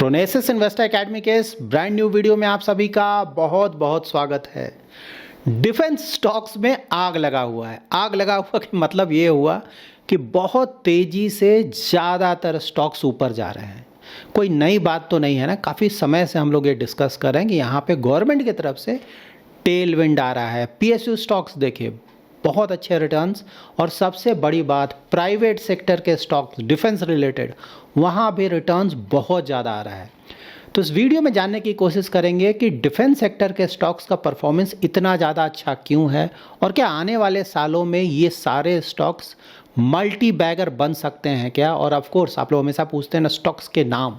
प्रोनेसिस investor academy के इस brand new video में आप सभी का बहुत बहुत स्वागत है। डिफेंस स्टॉक्स में आग लगा हुआ है। आग लगा हुआ कि मतलब ये हुआ कि बहुत तेजी से ज़्यादातर स्टॉक्स ऊपर जा रहे हैं। कोई नई बात तो नहीं है ना, काफ़ी समय से हम लोग ये डिस्कस कर रहे हैं कि यहाँ पे गवर्नमेंट की तरफ से टेल विंड आ रहा है। पीएसयू स्टॉक्स देखिए बहुत अच्छे रिटर्न्स, और सबसे बड़ी बात प्राइवेट सेक्टर के स्टॉक्स डिफेंस रिलेटेड वहाँ भी रिटर्न्स बहुत ज़्यादा आ रहा है। तो इस वीडियो में जानने की कोशिश करेंगे कि डिफेंस सेक्टर के स्टॉक्स का परफॉर्मेंस इतना ज़्यादा अच्छा क्यों है, और क्या आने वाले सालों में ये सारे स्टॉक्स मल्टी बैगर बन सकते हैं क्या। और ऑफ कोर्स आप लोग हमेशा पूछते हैं ना स्टॉक्स के नाम,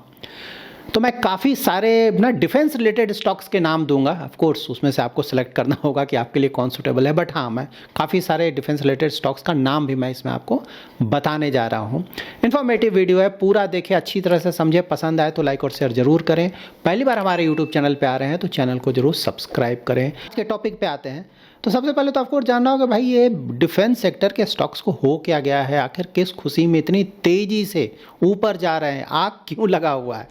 तो मैं काफ़ी सारे ना डिफेंस रिलेटेड स्टॉक्स के नाम दूंगा। ऑफ कोर्स उसमें से आपको सेलेक्ट करना होगा कि आपके लिए कौन सूटेबल है, बट हाँ मैं काफ़ी सारे डिफेंस रिलेटेड स्टॉक्स का नाम भी मैं इसमें आपको बताने जा रहा हूँ। इन्फॉर्मेटिव वीडियो है, पूरा देखें, अच्छी तरह से समझे, पसंद आए तो लाइक और शेयर जरूर करें। पहली बार हमारे यूट्यूब चैनल पर आ रहे हैं तो चैनल को जरूर सब्सक्राइब करें। आज के टॉपिक पर आते हैं। तो सबसे पहले तो ऑफकोर्स जानना होगा भाई ये डिफेंस सेक्टर के स्टॉक्स को हो क्या गया है, आखिर किस खुशी में इतनी तेज़ी से ऊपर जा रहे हैं, आग क्यों लगा हुआ है।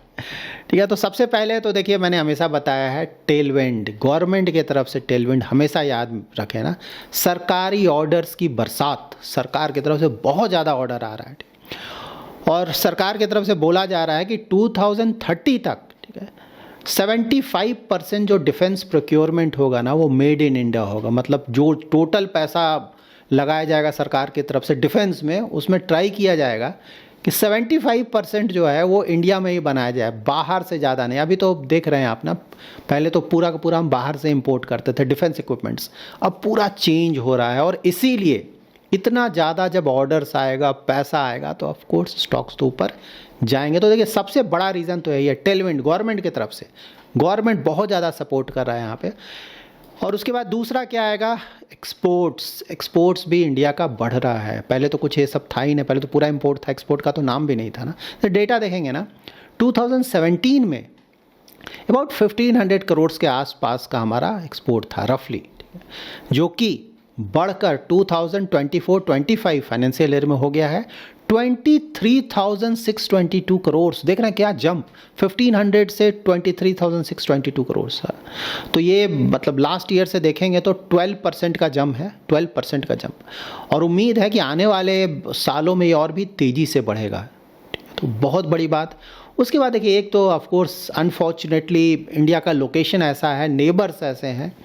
ठीक है, तो सबसे पहले तो देखिए मैंने हमेशा बताया है टेलविंड, गवर्नमेंट की तरफ से टेलविंड हमेशा याद रखें ना। सरकारी ऑर्डर्स की बरसात, सरकार की तरफ से बहुत ज़्यादा ऑर्डर आ रहा है, और सरकार की तरफ से बोला जा रहा है कि 2030 तक, ठीक है, 75% जो डिफेंस प्रोक्योरमेंट होगा ना वो मेड इन इंडिया होगा। मतलब जो टोटल पैसा लगाया जाएगा सरकार की तरफ से डिफेंस में, उसमें ट्राई किया जाएगा कि 75% जो है वो इंडिया में ही बनाया जाए, बाहर से ज़्यादा नहीं। अभी तो देख रहे हैं आप ना, पहले तो पूरा का पूरा हम बाहर से इंपोर्ट करते थे डिफेंस इक्विपमेंट्स, अब पूरा चेंज हो रहा है। और इसीलिए इतना ज़्यादा जब ऑर्डर्स आएगा, पैसा आएगा, तो ऑफ कोर्स स्टॉक्स तो ऊपर जाएंगे। तो देखिए सबसे बड़ा रीज़न तो यही है, टेलविंड गवर्नमेंट की तरफ से, गवर्नमेंट बहुत ज़्यादा सपोर्ट कर रहा है यहाँ पे। और उसके बाद दूसरा क्या आएगा, एक्सपोर्ट्स भी इंडिया का बढ़ रहा है। पहले तो कुछ ये सब था ही नहीं, पहले तो पूरा इंपोर्ट था, एक्सपोर्ट का तो नाम भी नहीं था ना। तो डेटा देखेंगे ना, 2017 में अबाउट 1500 करोड़ के आसपास का हमारा एक्सपोर्ट था रफली, जो कि बढ़कर 2024-25 फाइनेंशियल ईयर में हो गया है 23,622 करोड़। देख रहे हैं क्या जंप, 1500 से 23,622 करोड़। तो ये मतलब लास्ट ईयर से देखेंगे तो 12% का जंप है, 12% का जंप। और उम्मीद है कि आने वाले सालों में ये और भी तेज़ी से बढ़ेगा, तो बहुत बड़ी बात। उसके बाद देखिए एक तो ऑफकोर्स अनफॉर्चुनेटली इंडिया का लोकेशन ऐसा है, नेबर्स ऐसे हैं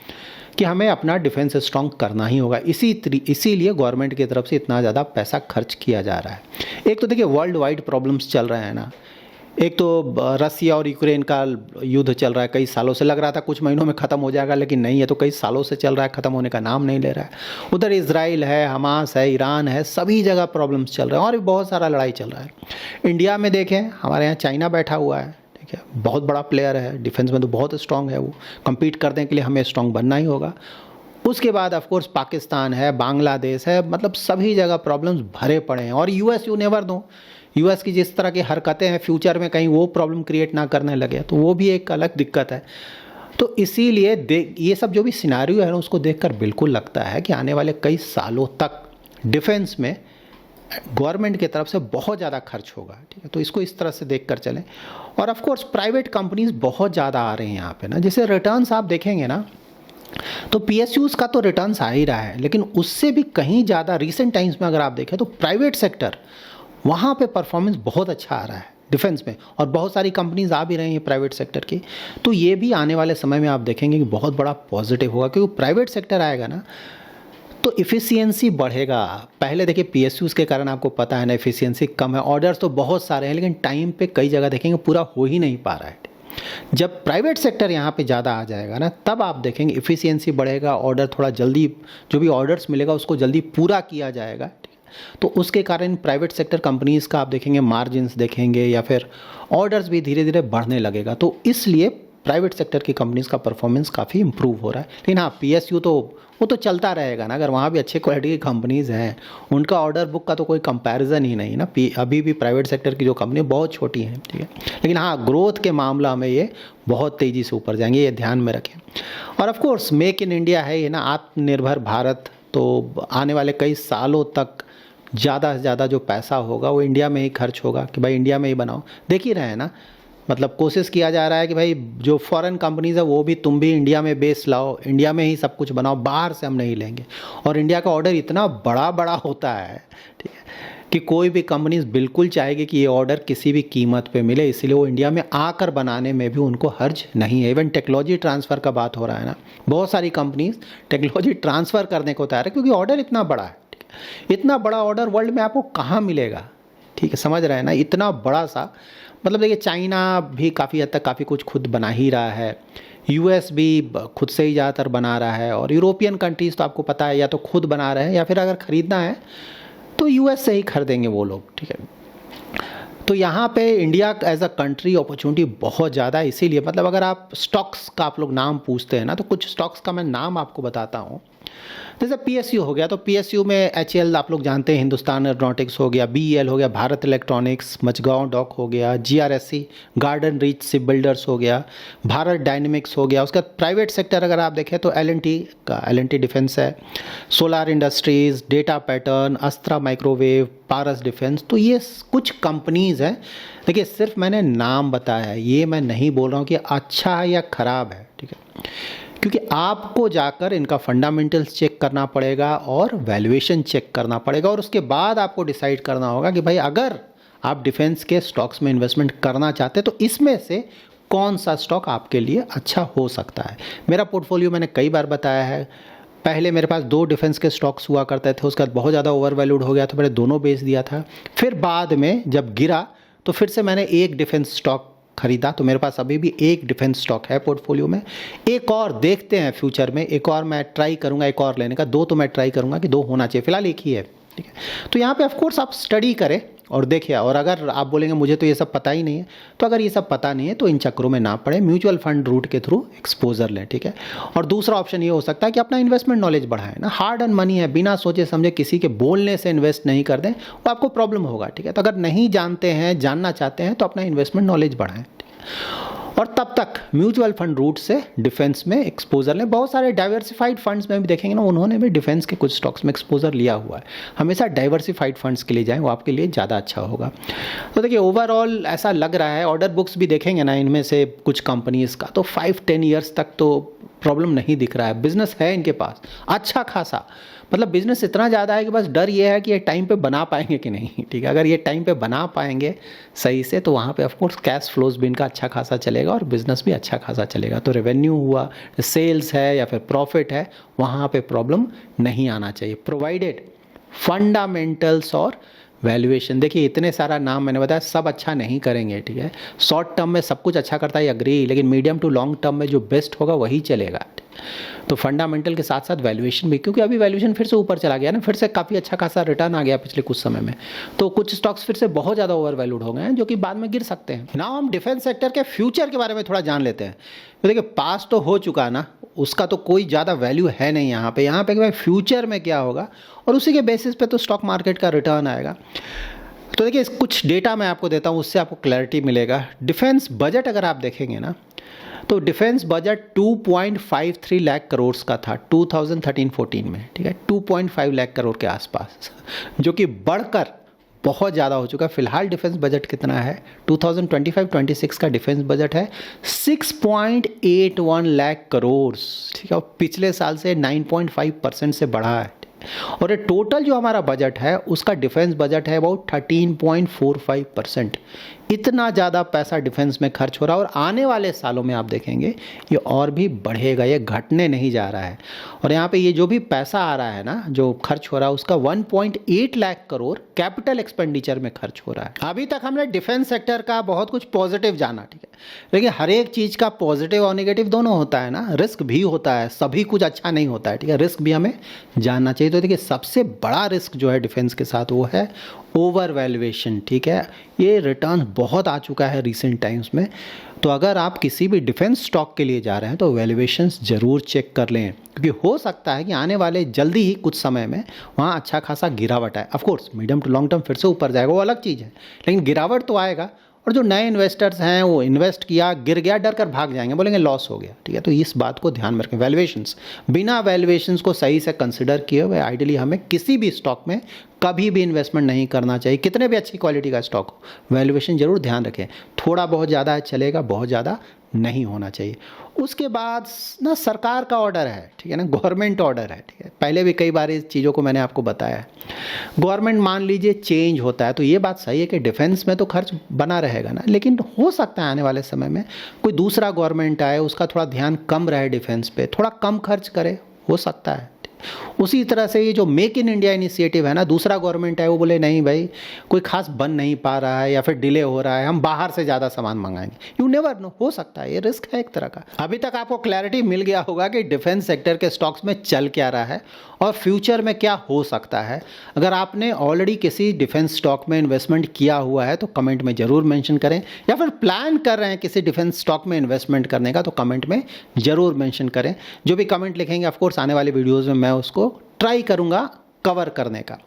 कि हमें अपना डिफेंस स्ट्रॉन्ग करना ही होगा। इसीलिए गवर्नमेंट की तरफ से इतना ज़्यादा पैसा खर्च किया जा रहा है। एक तो देखिए वर्ल्ड वाइड प्रॉब्लम्स चल रहे हैं ना, एक तो रसिया और यूक्रेन का युद्ध चल रहा है, कई सालों से लग रहा था कुछ महीनों में ख़त्म हो जाएगा, लेकिन नहीं है, तो कई सालों से चल रहा है, ख़त्म होने का नाम नहीं ले रहा है। उधर इजराइल है, हमास है, ईरान है, सभी जगह प्रॉब्लम्स चल रहे हैं, और भी बहुत सारा लड़ाई चल रहा है। इंडिया में देखें, हमारे यहाँ चाइना बैठा हुआ है, बहुत बड़ा प्लेयर है, डिफेंस में तो बहुत स्ट्रांग है, वो कम्पीट करने के लिए हमें स्ट्रांग बनना ही होगा। उसके बाद ऑफ कोर्स पाकिस्तान है, बांग्लादेश है, मतलब सभी जगह प्रॉब्लम्स भरे पड़े हैं। और US, you never know, US की जिस तरह की हरकतें हैं, फ्यूचर में कहीं वो प्रॉब्लम क्रिएट ना करने लगे, तो वो भी एक अलग दिक्कत है। तो इसीलिए ये सब जो भी सिनारियो है ना, उसको देखकर बिल्कुल लगता है कि आने वाले कई सालों तक डिफेंस में गवर्नमेंट की तरफ से बहुत ज़्यादा खर्च होगा। ठीक है, तो इसको इस तरह से देख कर चलें। और ऑफ कोर्स प्राइवेट कंपनीज बहुत ज़्यादा आ रहे हैं यहाँ पे ना, जैसे रिटर्न्स आप देखेंगे ना, तो पीएसयूज़ का तो रिटर्न्स आ ही रहा है, लेकिन उससे भी कहीं ज़्यादा रिसेंट टाइम्स में अगर आप देखें तो प्राइवेट सेक्टर, वहाँ पे परफॉर्मेंस बहुत अच्छा आ रहा है डिफेंस में, और बहुत सारी कंपनीज आ भी रही हैं प्राइवेट सेक्टर की। तो ये भी आने वाले समय में आप देखेंगे कि बहुत बड़ा पॉजिटिव होगा, क्योंकि प्राइवेट सेक्टर आएगा ना तो इफ़िशियंसी बढ़ेगा। पहले देखिए पीएसयूज़ के कारण आपको पता है ना, इफ़िशियंसी कम है, ऑर्डर्स तो बहुत सारे हैं, लेकिन टाइम पे कई जगह देखेंगे पूरा हो ही नहीं पा रहा है। जब प्राइवेट सेक्टर यहाँ पे ज़्यादा आ जाएगा ना, तब आप देखेंगे इफ़िशियंसी बढ़ेगा, ऑर्डर थोड़ा जल्दी, जो भी ऑर्डर्स मिलेगा उसको जल्दी पूरा किया जाएगा। तो उसके कारण प्राइवेट सेक्टर कंपनीज़ का आप देखेंगे मार्जिन्स देखेंगे, या फिर ऑर्डर्स भी धीरे धीरे बढ़ने लगेगा। तो इसलिए प्राइवेट सेक्टर की कंपनीज़ का परफॉर्मेंस काफ़ी इंप्रूव हो रहा है। लेकिन हाँ पीएसयू तो वो तो चलता रहेगा ना, अगर वहाँ भी अच्छे क्वालिटी की कंपनीज़ हैं, उनका ऑर्डर बुक का तो कोई कंपैरिजन ही नहीं ना। अभी भी प्राइवेट सेक्टर की जो कंपनी बहुत छोटी हैं, ठीक है, लेकिन हाँ ग्रोथ के मामला में ये बहुत तेज़ी से ऊपर जाएंगे, ये ध्यान में रखें। और of course make in India है ये ना, आत्मनिर्भर भारत, तो आने वाले कई सालों तक ज़्यादा से ज़्यादा जो पैसा होगा वो इंडिया में ही खर्च होगा, कि भाई इंडिया में ही बनाओ। देख ही रहे हैं ना, मतलब कोशिश किया जा रहा है कि भाई जो फॉरेन कंपनीज है वो भी तुम भी इंडिया में बेस लाओ, इंडिया में ही सब कुछ बनाओ, बाहर से हम नहीं लेंगे। और इंडिया का ऑर्डर इतना बड़ा बड़ा होता है, ठीक है, कि कोई भी कंपनीज बिल्कुल चाहेगी कि ये ऑर्डर किसी भी कीमत पे मिले, इसलिए वो इंडिया में आकर बनाने में भी उनको हर्ज नहीं है। इवन टेक्नोलॉजी ट्रांसफ़र का बात हो रहा है ना, बहुत सारी कंपनीज टेक्नोलॉजी ट्रांसफ़र करने को तैयार है क्योंकि ऑर्डर इतना बड़ा है, ठीक है। इतना बड़ा ऑर्डर वर्ल्ड में आपको कहाँ मिलेगा, ठीक है, समझ रहे हैं ना, इतना बड़ा सा। मतलब देखिए चाइना भी काफ़ी हद तक काफ़ी कुछ खुद बना ही रहा है, यूएस भी खुद से ही ज़्यादातर बना रहा है, और यूरोपियन कंट्रीज़ तो आपको पता है या तो खुद बना रहे हैं या फिर अगर ख़रीदना है तो यूएस से ही खरीदेंगे वो लोग, ठीक है। तो यहाँ पे India as a country opportunity बहुत ज़्यादा है, इसीलिए मतलब अगर आप स्टॉक्स का आप लोग नाम पूछते हैं ना, तो कुछ स्टॉक्स का मैं नाम आपको बताता हूँ। जैसे पीएसयू हो गया, तो पीएसयू में एचएएल आप लोग जानते हैं, हिंदुस्तान एरोनॉटिक्स हो गया, बीईएल हो गया, भारत इलेक्ट्रॉनिक्स, मझगांव डॉक हो गया, GRSC garden reach ship builders हो गया, भारत डायनेमिक्स हो गया। उसका प्राइवेट सेक्टर अगर आप देखें तो एल&टी डिफेंस है, Solar Industries, Data Pattern, Astra Microwave, Paras Defence. तो ये कुछ कंपनीज़ हैं। देखिए सिर्फ मैंने नाम बताया है, ये मैं नहीं बोल रहा हूँ कि अच्छा है या ख़राब है, ठीक है, क्योंकि आपको जाकर इनका फंडामेंटल्स चेक करना पड़ेगा और वैल्यूएशन चेक करना पड़ेगा, और उसके बाद आपको डिसाइड करना होगा कि भाई अगर आप डिफेंस के स्टॉक्स में इन्वेस्टमेंट करना चाहते हैं तो इसमें से कौन सा स्टॉक आपके लिए अच्छा हो सकता है। मेरा पोर्टफोलियो मैंने कई बार बताया है, पहले मेरे पास 2 डिफेंस के स्टॉक्स हुआ करते थे, उसके बाद बहुत ज़्यादा ओवर वैल्यूड हो गया तो मैंने दोनों बेच दिया था। फिर बाद में जब गिरा तो फिर से मैंने एक डिफेंस स्टॉक खरीदा, तो मेरे पास अभी भी एक डिफेंस स्टॉक है पोर्टफोलियो में। एक और देखते हैं फ्यूचर में, एक और मैं ट्राई करूंगा एक और लेने का, 2 तो मैं ट्राई करूंगा कि 2 होना चाहिए, फिलहाल एक ही है, ठीक है। तो यहाँ पे ऑफ कोर्स आप स्टडी करें और देखिए, और अगर आप बोलेंगे मुझे तो ये सब पता ही नहीं है, तो अगर ये सब पता नहीं है तो इन चक्करों में ना पड़े, म्यूचुअल फंड रूट के थ्रू एक्सपोजर लें, ठीक है। और दूसरा ऑप्शन ये हो सकता है कि अपना इन्वेस्टमेंट नॉलेज बढ़ाएं ना, हार्ड एंड मनी है, बिना सोचे समझे किसी के बोलने से इन्वेस्ट नहीं कर दें, वो आपको प्रॉब्लम होगा, ठीक है। तो अगर नहीं जानते हैं, जानना चाहते हैं, तो अपना इन्वेस्टमेंट नॉलेज बढ़ाएं, और तब तक म्यूचुअल फंड रूट से डिफेंस में एक्सपोजर लें। बहुत सारे डाइवर्सिफाइड फंड्स में भी देखेंगे ना, उन्होंने भी डिफेंस के कुछ स्टॉक्स में एक्सपोजर लिया हुआ है। हमेशा डाइवर्सिफाइड फंड्स के लिए जाएं, वो आपके लिए ज़्यादा अच्छा होगा। तो देखिए ओवरऑल ऐसा लग रहा है, ऑर्डर बुक्स भी देखेंगे ना इनमें से कुछ कंपनीज़ का, तो 5-10 ईयर्स तक तो प्रॉब्लम नहीं दिख रहा है, बिजनेस है इनके पास अच्छा खासा। मतलब बिजनेस इतना ज़्यादा है कि बस डर ये है कि ये टाइम पे बना पाएंगे कि नहीं, ठीक है। अगर ये टाइम पे बना पाएंगे सही से तो वहाँ पे ऑफ कोर्स कैश फ्लोज भी इनका अच्छा खासा चलेगा और बिजनेस भी अच्छा खासा चलेगा। तो रेवेन्यू हुआ, सेल्स है या फिर प्रॉफिट है, वहाँ पे प्रॉब्लम नहीं आना चाहिए, प्रोवाइडेड फंडामेंटल्स और वैल्यूएशन। देखिए इतने सारा नाम मैंने बताया, सब अच्छा नहीं करेंगे, ठीक है। शॉर्ट टर्म में सब कुछ अच्छा करता है अग्री, लेकिन मीडियम टू लॉन्ग टर्म में जो बेस्ट होगा वही चलेगा। तो फंडामेंटल के साथ साथ वैल्यूएशन भी, क्योंकि अभी वैल्यूएशन फिर से ऊपर चला गया ना, फिर से काफ़ी अच्छा खासा रिटर्न आ गया पिछले कुछ समय में, तो कुछ स्टॉक्स फिर से बहुत ज़्यादा ओवर वैल्यूड हो गए हैं जो कि बाद में गिर सकते हैं। नाउ हम डिफेंस सेक्टर के फ्यूचर के बारे में थोड़ा जान लेते हैं। तो देखिए पास तो हो चुका है ना, उसका तो कोई ज़्यादा वैल्यू है नहीं यहाँ पे कि भाई फ्यूचर में क्या होगा, और उसी के बेसिस पे तो स्टॉक मार्केट का रिटर्न आएगा। तो देखिए कुछ डेटा मैं आपको देता हूँ, उससे आपको क्लैरिटी मिलेगा। डिफेंस बजट अगर आप देखेंगे ना, तो डिफेंस बजट 2.53 लाख करोड़ का था 2013-14 में, ठीक है, 2.5 लाख करोड़ के आसपास, जो कि बढ़कर बहुत ज़्यादा हो चुका है। फिलहाल डिफेंस बजट कितना है, 2025-26 का डिफेंस बजट है 6.81 लाख करोड़, ठीक है, और पिछले साल से 9.5% से बढ़ा है। और ये टोटल जो हमारा बजट है उसका डिफेंस बजट है अबाउट 13.45%। इतना ज़्यादा पैसा डिफेंस में खर्च हो रहा है, और आने वाले सालों में आप देखेंगे ये और भी बढ़ेगा, ये घटने नहीं जा रहा है। और यहाँ पे ये जो भी पैसा आ रहा है ना, जो खर्च हो रहा है, उसका 1.8 लाख करोड़ कैपिटल एक्सपेंडिचर में खर्च हो रहा है। अभी तक हमने डिफेंस सेक्टर का बहुत कुछ पॉजिटिव जाना, ठीक है, लेकिन हर एक चीज़ का पॉजिटिव और नेगेटिव दोनों होता है ना, रिस्क भी होता है, सभी कुछ अच्छा नहीं होता है, ठीक है, रिस्क भी हमें जानना चाहिए। तो देखिए सबसे बड़ा रिस्क जो है डिफेंस के साथ वो है ओवर वैल्यूएशन, ठीक है। ये रिटर्न बहुत आ चुका है रिसेंट टाइम्स में, तो अगर आप किसी भी डिफेंस स्टॉक के लिए जा रहे हैं तो वैल्यूएशंस ज़रूर चेक कर लें, क्योंकि हो सकता है कि आने वाले जल्दी ही कुछ समय में वहाँ अच्छा खासा गिरावट आए। Of course medium to long term फिर से ऊपर जाएगा, वो अलग चीज़ है, लेकिन गिरावट तो आएगा। और जो नए इन्वेस्टर्स हैं वो इन्वेस्ट किया, गिर गया, डर कर भाग जाएंगे, बोलेंगे लॉस हो गया, ठीक है। तो इस बात को ध्यान में रखें। वैल्यूएशंस, बिना वैल्यूएशंस को सही से कंसिडर किए हुए आइडियली हमें किसी भी स्टॉक में कभी भी इन्वेस्टमेंट नहीं करना चाहिए, कितने भी अच्छी क्वालिटी का स्टॉक हो। वैल्यूएशन जरूर ध्यान रखें, थोड़ा बहुत ज़्यादा चलेगा, बहुत ज़्यादा नहीं होना चाहिए। उसके बाद ना सरकार का ऑर्डर है, ठीक है ना, गवर्नमेंट ऑर्डर है, ठीक है। पहले भी कई बार इस चीज़ों को मैंने आपको बताया है। गवर्नमेंट मान लीजिए चेंज होता है तो ये बात सही है कि डिफेंस में तो खर्च बना रहेगा ना, लेकिन हो सकता है आने वाले समय में कोई दूसरा गवर्नमेंट आए, उसका थोड़ा ध्यान कम रहे डिफेंस पे, थोड़ा कम खर्च करे, हो सकता है। उसी तरह से ये जो मेक इन इंडिया इनिशिएटिव है ना, दूसरा गवर्नमेंट है वो बोले नहीं भाई कोई खास बन नहीं पा रहा है या फिर डिले हो रहा है, हम बाहर से ज़्यादा सामान मंगाएंगे। यू नेवर नो, हो सकता है, ये रिस्क है एक तरह का। अभी तक आपको क्लैरिटी मिल गया होगा कि डिफेंस सेक्टर के स्टॉक्स में चल क्या रहा है और फ्यूचर में क्या हो सकता है। अगर आपने ऑलरेडी किसी डिफेंस स्टॉक में इन्वेस्टमेंट किया हुआ है तो कमेंट में ज़रूर मेंशन करें, या फिर प्लान कर रहे हैं किसी डिफेंस स्टॉक में इन्वेस्टमेंट करने का तो कमेंट में ज़रूर मेंशन करें। जो भी कमेंट लिखेंगे ऑफकोर्स आने वाली वीडियोज़ में मैं उसको ट्राई करूंगा कवर करने का।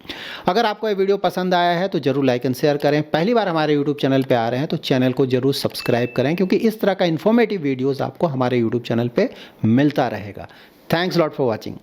अगर आपको ये वीडियो पसंद आया है तो जरूर लाइक एंड शेयर करें। पहली बार हमारे यूट्यूब चैनल पे आ रहे हैं तो चैनल को जरूर सब्सक्राइब करें, क्योंकि इस तरह का इन्फॉर्मेटिव वीडियोस आपको हमारे यूट्यूब चैनल पे मिलता रहेगा। Thanks lot for watching.